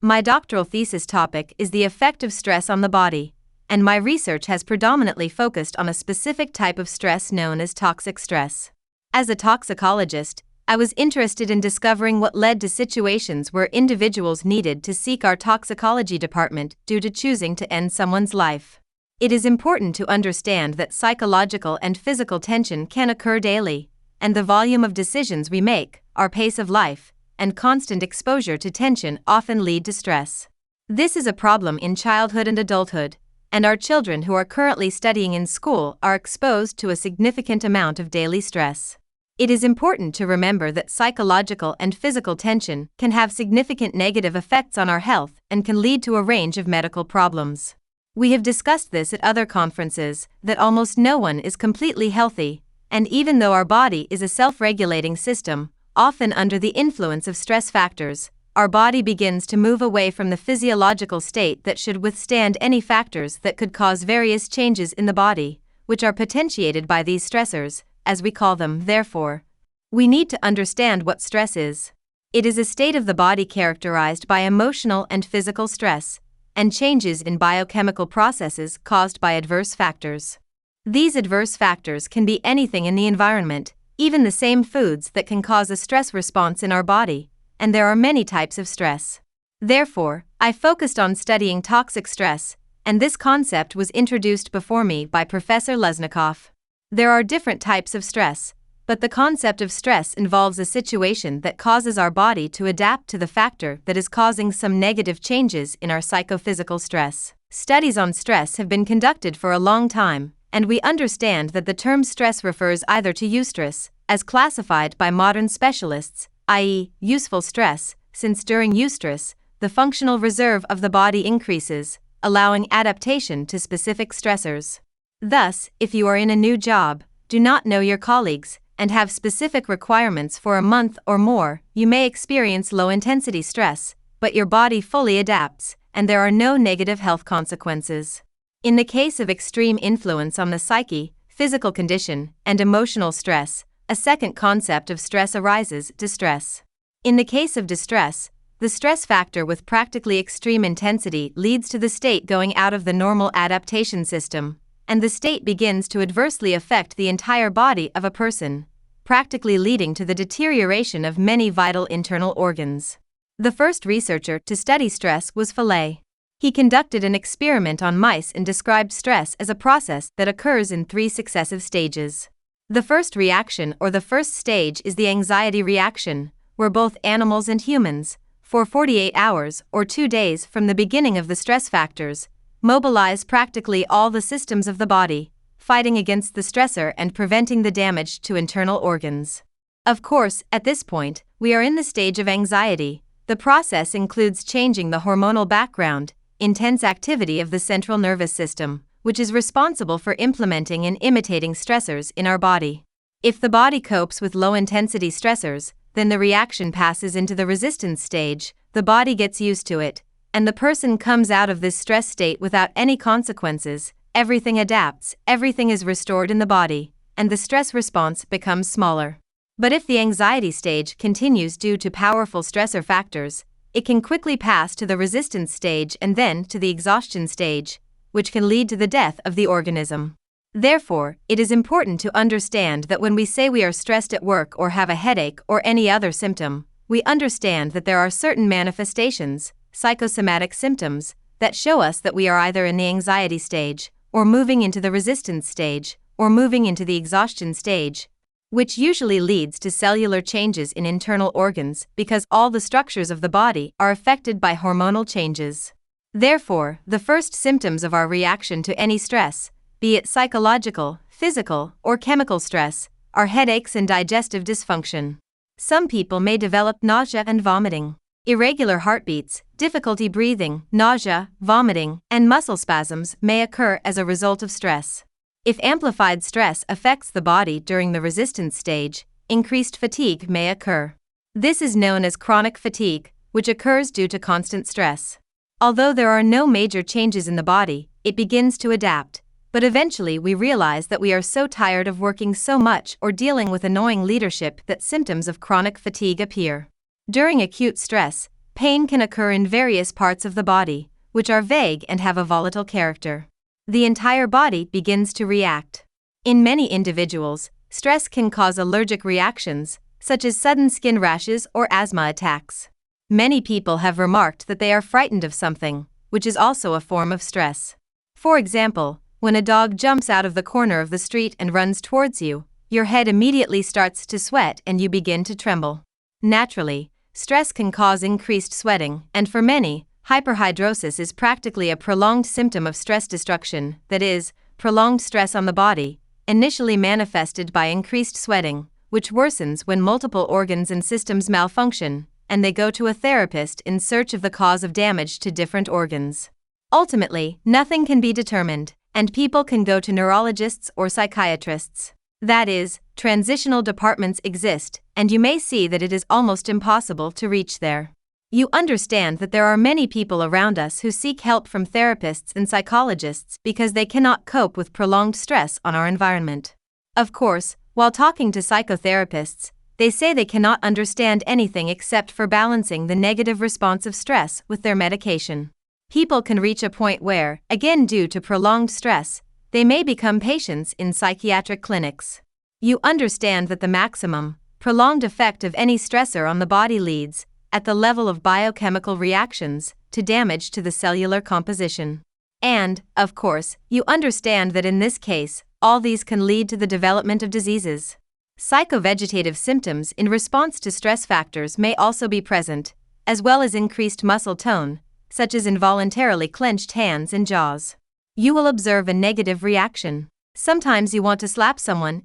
My doctoral thesis topic is the effect of stress on the body, and my research has predominantly focused on a specific type of stress known as toxic stress. As a toxicologist, I was interested in discovering what led to situations where individuals needed to seek our toxicology department due to choosing to end someone's life. It is important to understand that psychological and physical tension can occur daily, and the volume of decisions we make, our pace of life, and constant exposure to tension often lead to stress. This is a problem in childhood and adulthood, and our children who are currently studying in school are exposed to a significant amount of daily stress. It is important to remember that psychological and physical tension can have significant negative effects on our health and can lead to a range of medical problems. We have discussed this at other conferences, that almost no one is completely healthy, and even though our body is a self-regulating system, often under the influence of stress factors, our body begins to move away from the physiological state that should withstand any factors that could cause various changes in the body, which are potentiated by these stressors, as we call them. Therefore, we need to understand what stress is. It is a state of the body characterized by emotional and physical stress, and changes in biochemical processes caused by adverse factors. These adverse factors can be anything in the environment, even the same foods that can cause a stress response in our body, and there are many types of stress. Therefore, I focused on studying toxic stress, and this concept was introduced before me by Professor Lesnikoff. There are different types of stress, but the concept of stress involves a situation that causes our body to adapt to the factor that is causing some negative changes in our psychophysical stress. Studies on stress have been conducted for a long time, and we understand that the term stress refers either to eustress, as classified by modern specialists, i.e., useful stress, since during eustress, the functional reserve of the body increases, allowing adaptation to specific stressors. Thus, if you are in a new job, do not know your colleagues, and have specific requirements for a month or more, you may experience low-intensity stress, but your body fully adapts, and there are no negative health consequences. In the case of extreme influence on the psyche, physical condition, and emotional stress, a second concept of stress arises: distress. In the case of distress, the stress factor with practically extreme intensity leads to the state going out of the normal adaptation system, and the state begins to adversely affect the entire body of a person, practically leading to the deterioration of many vital internal organs. The first researcher to study stress was Fillet. He conducted an experiment on mice and described stress as a process that occurs in 3 successive stages. The first reaction or the first stage is the anxiety reaction, where both animals and humans, for 48 hours or 2 days from the beginning of the stress factors, mobilize practically all the systems of the body, fighting against the stressor and preventing the damage to internal organs. Of course, at this point, we are in the stage of anxiety. The process includes changing the hormonal background, intense activity of the central nervous system, which is responsible for implementing and imitating stressors in our body. If the body copes with low-intensity stressors, then the reaction passes into the resistance stage, the body gets used to it, and the person comes out of this stress state without any consequences. Everything adapts, everything is restored in the body, and the stress response becomes smaller. But if the anxiety stage continues due to powerful stressor factors, it can quickly pass to the resistance stage and then to the exhaustion stage, which can lead to the death of the organism. Therefore, it is important to understand that when we say we are stressed at work or have a headache or any other symptom, we understand that there are certain manifestations, psychosomatic symptoms, that show us that we are either in the anxiety stage, or moving into the resistance stage, or moving into the exhaustion stage, which usually leads to cellular changes in internal organs because all the structures of the body are affected by hormonal changes. Therefore, the first symptoms of our reaction to any stress, be it psychological, physical, or chemical stress, are headaches and digestive dysfunction. Some people may develop nausea and vomiting. Irregular heartbeats, difficulty breathing, nausea, vomiting, and muscle spasms may occur as a result of stress. If amplified stress affects the body during the resistance stage, increased fatigue may occur. This is known as chronic fatigue, which occurs due to constant stress. Although there are no major changes in the body, it begins to adapt, but eventually we realize that we are so tired of working so much or dealing with annoying leadership that symptoms of chronic fatigue appear. During acute stress, Pain can occur in various parts of the body, which are vague and have a volatile character. The entire body begins to react. In many individuals, stress can cause allergic reactions, such as sudden skin rashes or asthma attacks. Many people have remarked that they are frightened of something, which is also a form of stress. For example, when a dog jumps out of the corner of the street and runs towards you, your head immediately starts to sweat and you begin to tremble. Naturally, stress can cause increased sweating, and for many, hyperhidrosis is practically a prolonged symptom of stress destruction, that is, prolonged stress on the body, initially manifested by increased sweating, which worsens when multiple organs and systems malfunction, and they go to a therapist in search of the cause of damage to different organs. Ultimately, nothing can be determined, and people can go to neurologists or psychiatrists. That is, transitional departments exist, and you may see that it is almost impossible to reach there. You understand that there are many people around us who seek help from therapists and psychologists because they cannot cope with prolonged stress on our environment. Of course, while talking to psychotherapists, they say they cannot understand anything except for balancing the negative response of stress with their medication. People can reach a point where, again due to prolonged stress, they may become patients in psychiatric clinics. You understand that the maximum, prolonged effect of any stressor on the body leads, at the level of biochemical reactions, to damage to the cellular composition. And, of course, you understand that in this case, all these can lead to the development of diseases. Psychovegetative symptoms in response to stress factors may also be present, as well as increased muscle tone, such as involuntarily clenched hands and jaws. You will observe a negative reaction. Sometimes you want to slap someone,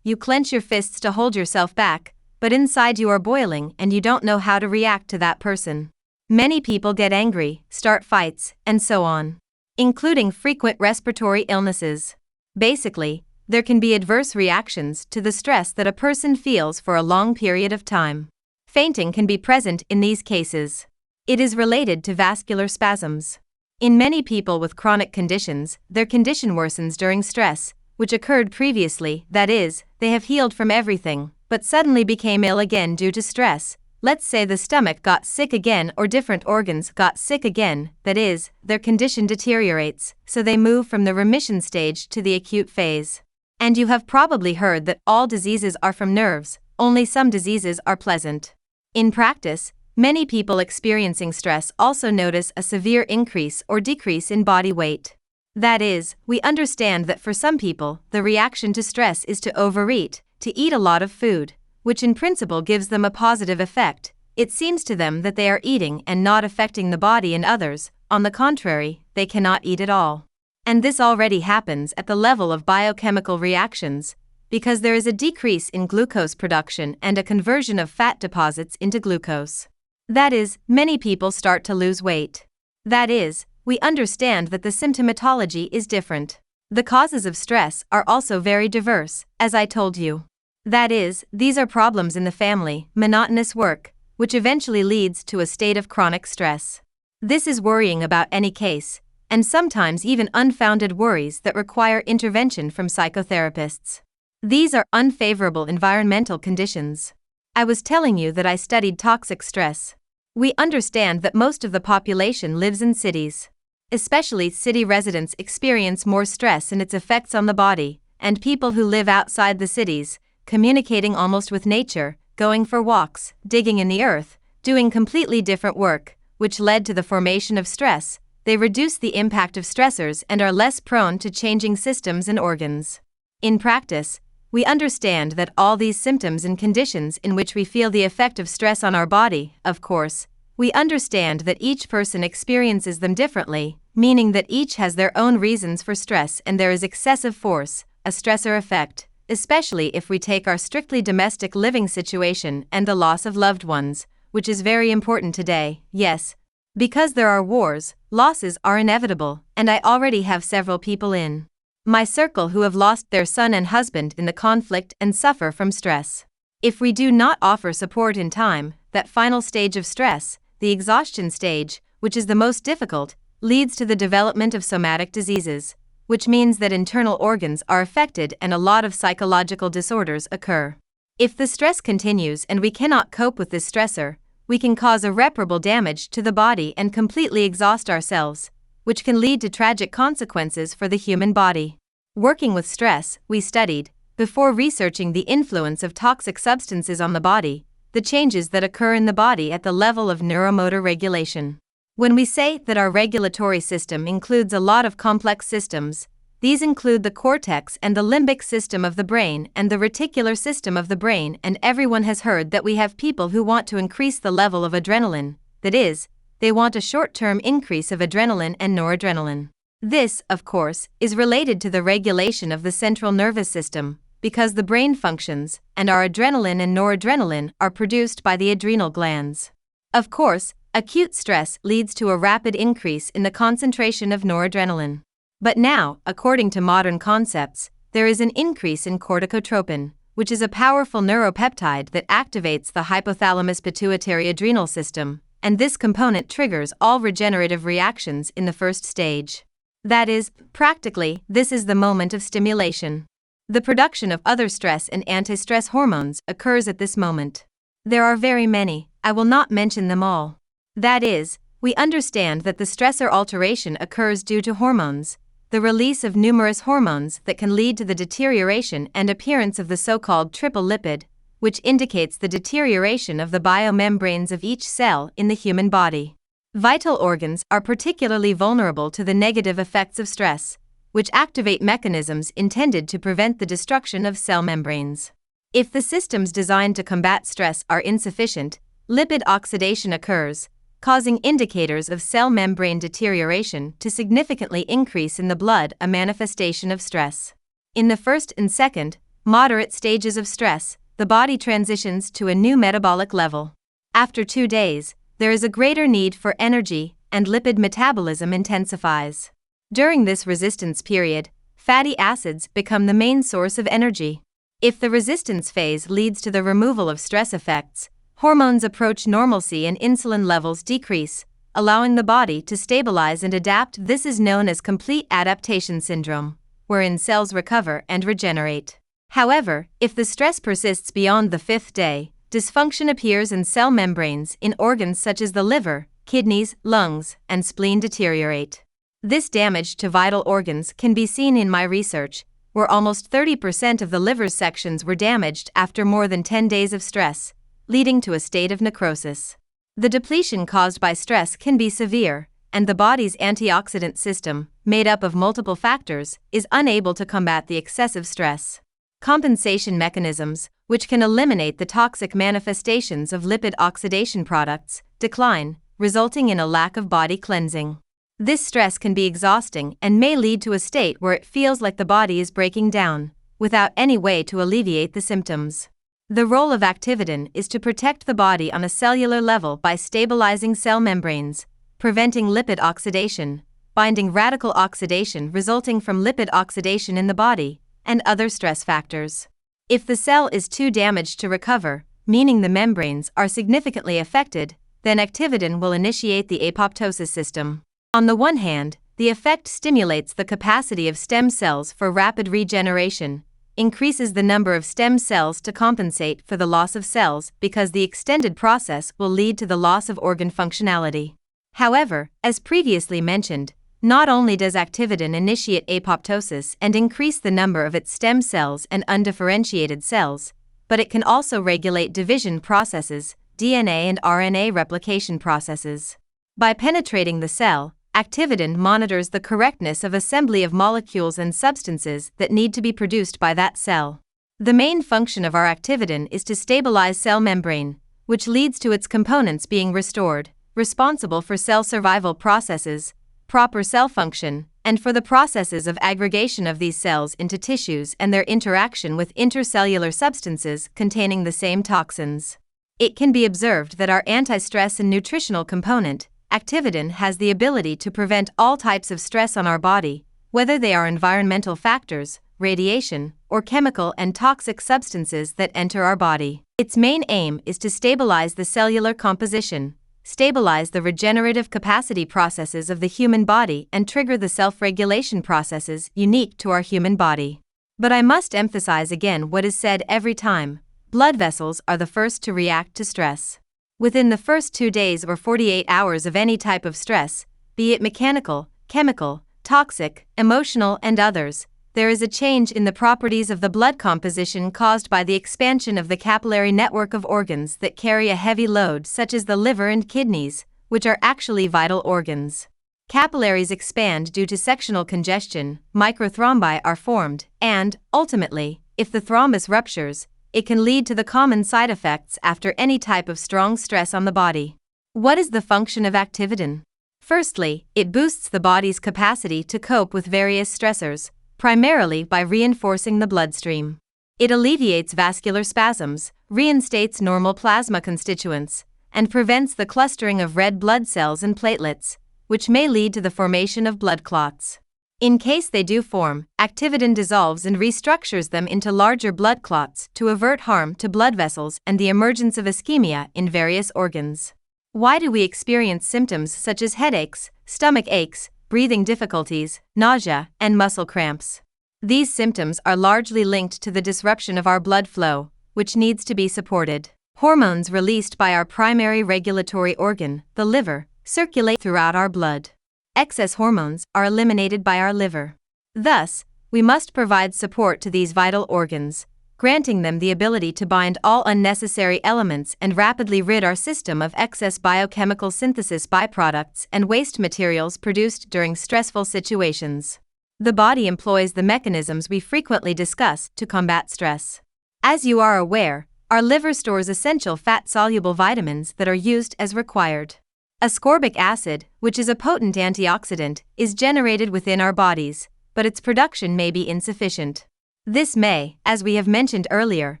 you clench your fists to hold yourself back, but inside you are boiling and you don't know how to react to that person. Many people get angry, start fights, and so on, including frequent respiratory illnesses. Basically, there can be adverse reactions to the stress that a person feels for a long period of time. Fainting can be present in these cases. It is related to vascular spasms. In many people with chronic conditions, their condition worsens during stress, which occurred previously, that is, they have healed from everything, but suddenly became ill again due to stress. Let's say the stomach got sick again or different organs got sick again, that is, their condition deteriorates, so they move from the remission stage to the acute phase. And you have probably heard that all diseases are from nerves, only some diseases are pleasant. In practice, many people experiencing stress also notice a severe increase or decrease in body weight. That is, we understand that for some people, the reaction to stress is to overeat, to eat a lot of food, which in principle gives them a positive effect. It seems to them that they are eating and not affecting the body, in others, on the contrary, they cannot eat at all. And this already happens at the level of biochemical reactions, because there is a decrease in glucose production and a conversion of fat deposits into glucose. That is, many people start to lose weight. That is, we understand that the symptomatology is different. The causes of stress are also very diverse, as I told you. That is, these are problems in the family, monotonous work, which eventually leads to a state of chronic stress. This is worrying about any case, and sometimes even unfounded worries that require intervention from psychotherapists. These are unfavorable environmental conditions. I was telling you that I studied toxic stress. We understand that most of the population lives in cities. Especially city residents experience more stress and its effects on the body, and people who live outside the cities, communicating almost with nature, going for walks, digging in the earth, doing completely different work, which led to the formation of stress. They reduce the impact of stressors and are less prone to changing systems and organs. In practice, we understand that all these symptoms and conditions in which we feel the effect of stress on our body, of course, we understand that each person experiences them differently, meaning that each has their own reasons for stress and there is excessive force, a stressor effect, especially if we take our strictly domestic living situation and the loss of loved ones, which is very important today, yes. Because there are wars, losses are inevitable, and I already have several people in my circle who have lost their son and husband in the conflict and suffer from stress. If we do not offer support in time, that final stage of stress, the exhaustion stage, which is the most difficult, leads to the development of somatic diseases, which means that internal organs are affected and a lot of psychological disorders occur. If the stress continues and we cannot cope with this stressor, we can cause irreparable damage to the body and completely exhaust ourselves, which can lead to tragic consequences for the human body. Working with stress, we studied, before researching the influence of toxic substances on the body, the changes that occur in the body at the level of neuromotor regulation. When we say that our regulatory system includes a lot of complex systems, these include the cortex and the limbic system of the brain and the reticular system of the brain, and everyone has heard that we have people who want to increase the level of adrenaline, that is, they want a short-term increase of adrenaline and noradrenaline. This, of course, is related to the regulation of the central nervous system, because the brain functions, and our adrenaline and noradrenaline are produced by the adrenal glands. Of course, acute stress leads to a rapid increase in the concentration of noradrenaline. But now, according to modern concepts, there is an increase in corticotropin, which is a powerful neuropeptide that activates the hypothalamus-pituitary-adrenal system, and this component triggers all regenerative reactions in the first stage. That is, practically, this is the moment of stimulation. The production of other stress and anti-stress hormones occurs at this moment. There are very many, I will not mention them all. That is, we understand that the stressor alteration occurs due to hormones, the release of numerous hormones that can lead to the deterioration and appearance of the so-called triple lipid, which indicates the deterioration of the biomembranes of each cell in the human body. Vital organs are particularly vulnerable to the negative effects of stress, which activate mechanisms intended to prevent the destruction of cell membranes. If the systems designed to combat stress are insufficient, lipid oxidation occurs, causing indicators of cell membrane deterioration to significantly increase in the blood, a manifestation of stress. In the first and second, moderate stages of stress, the body transitions to a new metabolic level. After 2 days, there is a greater need for energy, and lipid metabolism intensifies. During this resistance period, fatty acids become the main source of energy. If the resistance phase leads to the removal of stress effects, hormones approach normalcy and insulin levels decrease, allowing the body to stabilize and adapt. This is known as complete adaptation syndrome, wherein cells recover and regenerate. However, if the stress persists beyond the 5th day, dysfunction appears in cell membranes in organs such as the liver, kidneys, lungs, and spleen deteriorate. This damage to vital organs can be seen in my research, where almost 30% of the liver's sections were damaged after more than 10 days of stress, leading to a state of necrosis. The depletion caused by stress can be severe, and the body's antioxidant system, made up of multiple factors, is unable to combat the excessive stress. Compensation mechanisms, which can eliminate the toxic manifestations of lipid oxidation products, decline, resulting in a lack of body cleansing. This stress can be exhausting and may lead to a state where it feels like the body is breaking down, without any way to alleviate the symptoms. The role of ACTIVIDAN is to protect the body on a cellular level by stabilizing cell membranes, preventing lipid oxidation, binding radical oxidation resulting from lipid oxidation in the body, and other stress factors. If the cell is too damaged to recover, meaning the membranes are significantly affected, then ACTIVIDAN will initiate the apoptosis system. On the one hand, the effect stimulates the capacity of stem cells for rapid regeneration, increases the number of stem cells to compensate for the loss of cells because the extended process will lead to the loss of organ functionality. However, as previously mentioned, not only does ACTIVIDAN initiate apoptosis and increase the number of its stem cells and undifferentiated cells, but it can also regulate division processes, DNA and RNA replication processes. By penetrating the cell, ACTIVIDAN monitors the correctness of assembly of molecules and substances that need to be produced by that cell. The main function of our ACTIVIDAN is to stabilize cell membrane, which leads to its components being restored, responsible for cell survival processes, proper cell function, and for the processes of aggregation of these cells into tissues and their interaction with intercellular substances containing the same toxins. It can be observed that our anti-stress and nutritional component, ACTIVIDAN, has the ability to prevent all types of stress on our body, whether they are environmental factors, radiation, or chemical and toxic substances that enter our body. Its main aim is to stabilize the cellular composition, stabilize the regenerative capacity processes of the human body, and trigger the self-regulation processes unique to our human body. But I must emphasize again what is said every time: blood vessels are the first to react to stress. Within the first 2 days or 48 hours of any type of stress, be it mechanical, chemical, toxic, emotional, and others, there is a change in the properties of the blood composition caused by the expansion of the capillary network of organs that carry a heavy load, such as the liver and kidneys, which are actually vital organs. Capillaries expand due to sectional congestion, microthrombi are formed, and, ultimately, if the thrombus ruptures, it can lead to the common side effects after any type of strong stress on the body. What is the function of ACTIVIDAN? Firstly, it boosts the body's capacity to cope with various stressors, primarily by reinforcing the bloodstream. It alleviates vascular spasms, reinstates normal plasma constituents, and prevents the clustering of red blood cells and platelets, which may lead to the formation of blood clots. In case they do form, ACTIVIDAN dissolves and restructures them into larger blood clots to avert harm to blood vessels and the emergence of ischemia in various organs. Why do we experience symptoms such as headaches, stomach aches, breathing difficulties, nausea, and muscle cramps? These symptoms are largely linked to the disruption of our blood flow, which needs to be supported. Hormones released by our primary regulatory organ, the liver, circulate throughout our blood. Excess hormones are eliminated by our liver. Thus, we must provide support to these vital organs, granting them the ability to bind all unnecessary elements and rapidly rid our system of excess biochemical synthesis byproducts and waste materials produced during stressful situations. The body employs the mechanisms we frequently discuss to combat stress. As you are aware, our liver stores essential fat-soluble vitamins that are used as required. Ascorbic acid, which is a potent antioxidant, is generated within our bodies, but its production may be insufficient. This may, as we have mentioned earlier,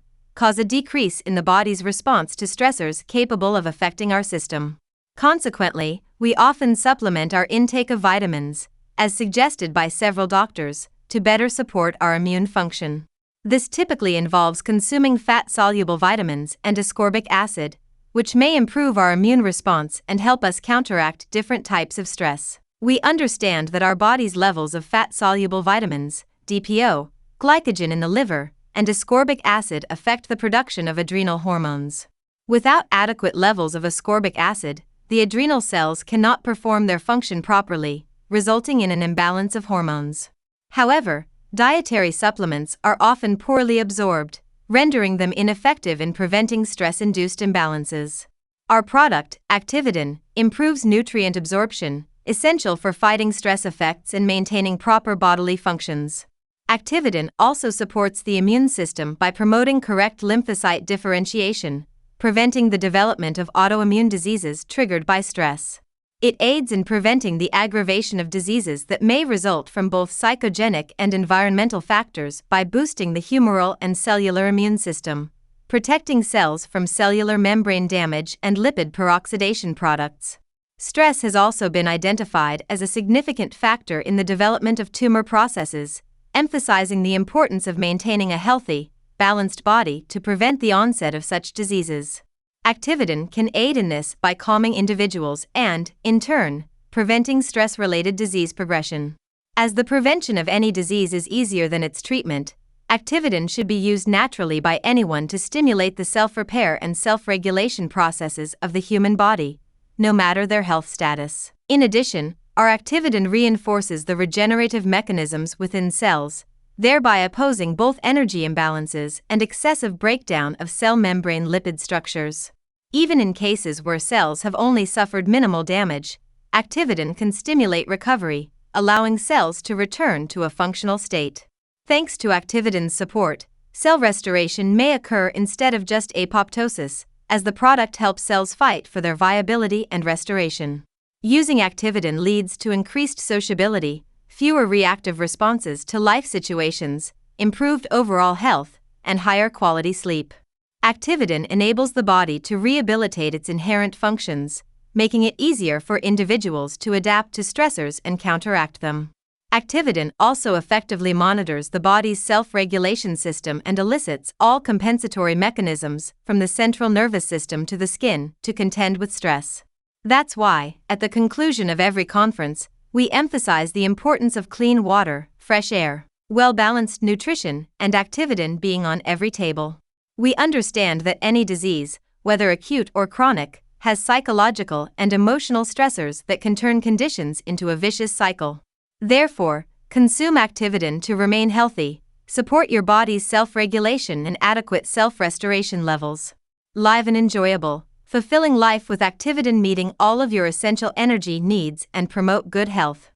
cause a decrease in the body's response to stressors capable of affecting our system. Consequently, we often supplement our intake of vitamins, as suggested by several doctors, to better support our immune function. This typically involves consuming fat-soluble vitamins and ascorbic acid, which may improve our immune response and help us counteract different types of stress. We understand that our body's levels of fat-soluble vitamins, DPO, glycogen in the liver, and ascorbic acid affect the production of adrenal hormones. Without adequate levels of ascorbic acid, the adrenal cells cannot perform their function properly, resulting in an imbalance of hormones. However, dietary supplements are often poorly absorbed, rendering them ineffective in preventing stress-induced imbalances. Our product, ACTIVIDAN, improves nutrient absorption, essential for fighting stress effects and maintaining proper bodily functions. ACTIVIDAN also supports the immune system by promoting correct lymphocyte differentiation, preventing the development of autoimmune diseases triggered by stress. It aids in preventing the aggravation of diseases that may result from both psychogenic and environmental factors by boosting the humoral and cellular immune system, protecting cells from cellular membrane damage and lipid peroxidation products. Stress has also been identified as a significant factor in the development of tumor processes, emphasizing the importance of maintaining a healthy, balanced body to prevent the onset of such diseases. ACTIVIDAN can aid in this by calming individuals and, in turn, preventing stress-related disease progression. As the prevention of any disease is easier than its treatment, ACTIVIDAN should be used naturally by anyone to stimulate the self-repair and self-regulation processes of the human body, no matter their health status. In addition, our ACTIVIDAN reinforces the regenerative mechanisms within cells, thereby opposing both energy imbalances and excessive breakdown of cell membrane lipid structures. Even in cases where cells have only suffered minimal damage, ACTIVIDAN can stimulate recovery, allowing cells to return to a functional state. Thanks to ACTIVIDAN's support, cell restoration may occur instead of just apoptosis, as the product helps cells fight for their viability and restoration. Using ACTIVIDAN leads to increased sociability, fewer reactive responses to life situations, improved overall health, and higher quality sleep. ACTIVIDAN enables the body to rehabilitate its inherent functions, making it easier for individuals to adapt to stressors and counteract them. ACTIVIDAN also effectively monitors the body's self-regulation system and elicits all compensatory mechanisms from the central nervous system to the skin to contend with stress. That's why, at the conclusion of every conference, we emphasize the importance of clean water, fresh air, well-balanced nutrition, and ACTIVIDAN being on every table. We understand that any disease, whether acute or chronic, has psychological and emotional stressors that can turn conditions into a vicious cycle. Therefore, consume ACTIVIDAN to remain healthy, support your body's self-regulation and adequate self-restoration levels. Live and enjoyable, fulfilling life with ACTIVIDAN, meeting all of your essential energy needs and promote good health.